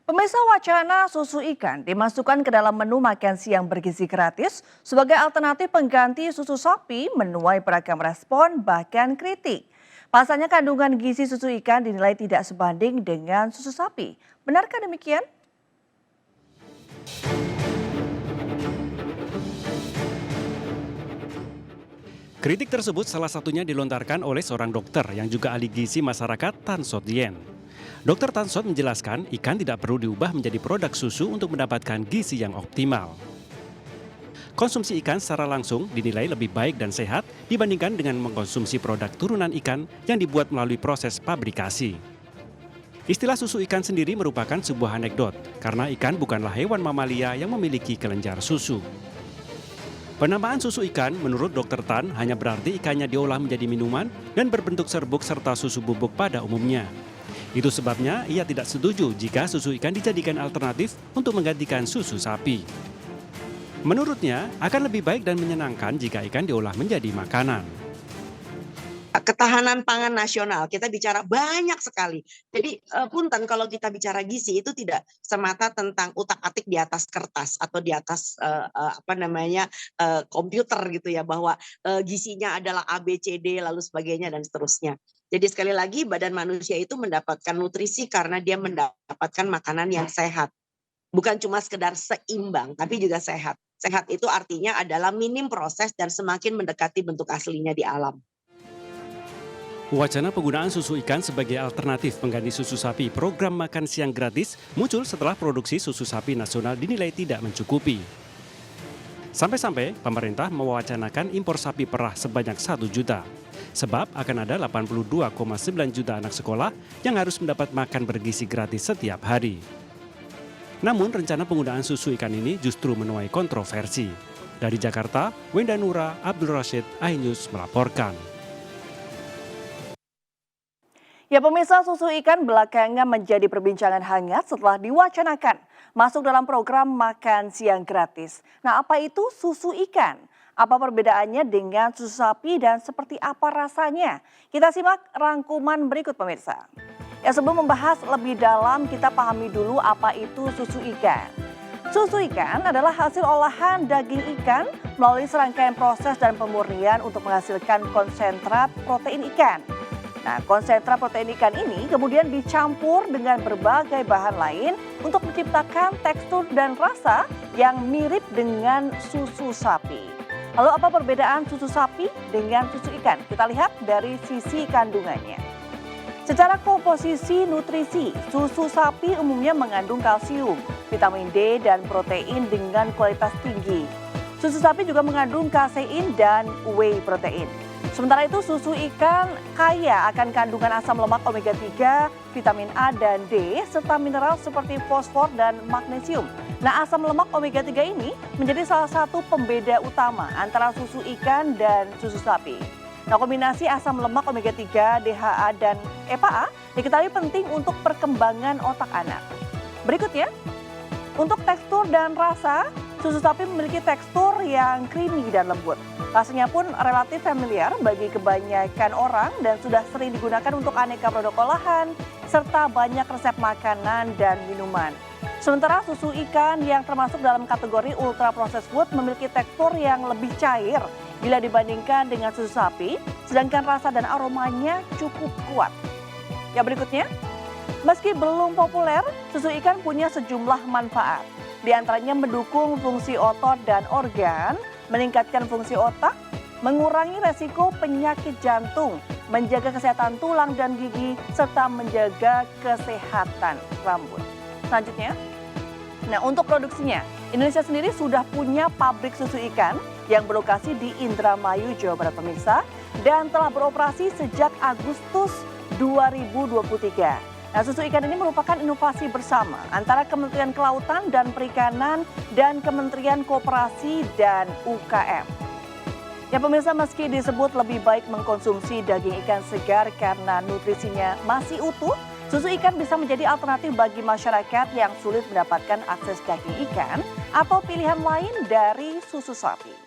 Pemirsa, wacana susu ikan dimasukkan ke dalam menu makan siang bergizi gratis sebagai alternatif pengganti susu sapi menuai beragam respon bahkan kritik. Pasalnya kandungan gizi susu ikan dinilai tidak sebanding dengan susu sapi. Benarkah demikian? Kritik tersebut salah satunya dilontarkan oleh seorang dokter yang juga ahli gizi masyarakat Tan Sot Yen. Dokter Tan Sot menjelaskan ikan tidak perlu diubah menjadi produk susu untuk mendapatkan gizi yang optimal. Konsumsi ikan secara langsung dinilai lebih baik dan sehat dibandingkan dengan mengkonsumsi produk turunan ikan yang dibuat melalui proses pabrikasi. Istilah susu ikan sendiri merupakan sebuah anekdot karena ikan bukanlah hewan mamalia yang memiliki kelenjar susu. Penamaan susu ikan menurut Dr. Tan hanya berarti ikannya diolah menjadi minuman dan berbentuk serbuk serta susu bubuk pada umumnya. Itu sebabnya ia tidak setuju jika susu ikan dijadikan alternatif untuk menggantikan susu sapi. Menurutnya, akan lebih baik dan menyenangkan jika ikan diolah menjadi makanan. Ketahanan pangan nasional, kita bicara banyak sekali. Jadi punten kalau kita bicara gizi itu tidak semata tentang utak-atik di atas kertas atau di atas komputer gitu ya, bahwa gizinya adalah A, B, C, D lalu sebagainya dan seterusnya. Jadi sekali lagi badan manusia itu mendapatkan nutrisi karena dia mendapatkan makanan yang sehat. Bukan cuma sekedar seimbang, tapi juga sehat. Sehat itu artinya adalah minim proses dan semakin mendekati bentuk aslinya di alam. Wacana penggunaan susu ikan sebagai alternatif pengganti susu sapi program makan siang gratis muncul setelah produksi susu sapi nasional dinilai tidak mencukupi. Sampai-sampai pemerintah mewacanakan impor sapi perah sebanyak 1 juta. Sebab akan ada 82,9 juta anak sekolah yang harus mendapat makan bergizi gratis setiap hari. Namun rencana penggunaan susu ikan ini justru menuai kontroversi. Dari Jakarta, Wenda Nura, Abdul Rashid, iNews melaporkan. Ya, pemirsa, susu ikan belakangan menjadi perbincangan hangat setelah diwacanakan masuk dalam program makan siang gratis. Nah, apa itu susu ikan? Apa perbedaannya dengan susu sapi dan seperti apa rasanya? Kita simak rangkuman berikut, pemirsa. Ya, sebelum membahas lebih dalam, kita pahami dulu apa itu susu ikan. Susu ikan adalah hasil olahan daging ikan melalui serangkaian proses dan pemurnian untuk menghasilkan konsentrat protein ikan. Nah, konsentrat protein ikan ini kemudian dicampur dengan berbagai bahan lain untuk menciptakan tekstur dan rasa yang mirip dengan susu sapi. Lalu apa perbedaan susu sapi dengan susu ikan? Kita lihat dari sisi kandungannya. Secara komposisi nutrisi, susu sapi umumnya mengandung kalsium, vitamin D, dan protein dengan kualitas tinggi. Susu sapi juga mengandung kasein dan whey protein. Sementara itu susu ikan kaya akan kandungan asam lemak omega 3, vitamin A dan D, serta mineral seperti fosfor dan magnesium. Nah, asam lemak omega 3 ini menjadi salah satu pembeda utama antara susu ikan dan susu sapi. Nah, kombinasi asam lemak omega 3, DHA dan EPA diketahui penting untuk perkembangan otak anak. Berikutnya, untuk tekstur dan rasa, susu sapi memiliki tekstur yang creamy dan lembut. Rasanya pun relatif familiar bagi kebanyakan orang dan sudah sering digunakan untuk aneka produk olahan, serta banyak resep makanan dan minuman. Sementara susu ikan yang termasuk dalam kategori ultra processed food memiliki tekstur yang lebih cair bila dibandingkan dengan susu sapi, sedangkan rasa dan aromanya cukup kuat. Ya, berikutnya, meski belum populer, susu ikan punya sejumlah manfaat. Di antaranya mendukung fungsi otot dan organ, meningkatkan fungsi otak, mengurangi resiko penyakit jantung, menjaga kesehatan tulang dan gigi, serta menjaga kesehatan rambut. Selanjutnya, nah untuk produksinya, Indonesia sendiri sudah punya pabrik susu ikan yang berlokasi di Indramayu, Jawa Barat, pemirsa, dan telah beroperasi sejak Agustus 2023. Nah, susu ikan ini merupakan inovasi bersama antara Kementerian Kelautan dan Perikanan dan Kementerian Koperasi dan UKM. Ya, pemirsa, meski disebut lebih baik mengkonsumsi daging ikan segar karena nutrisinya masih utuh, susu ikan bisa menjadi alternatif bagi masyarakat yang sulit mendapatkan akses daging ikan atau pilihan lain dari susu sapi.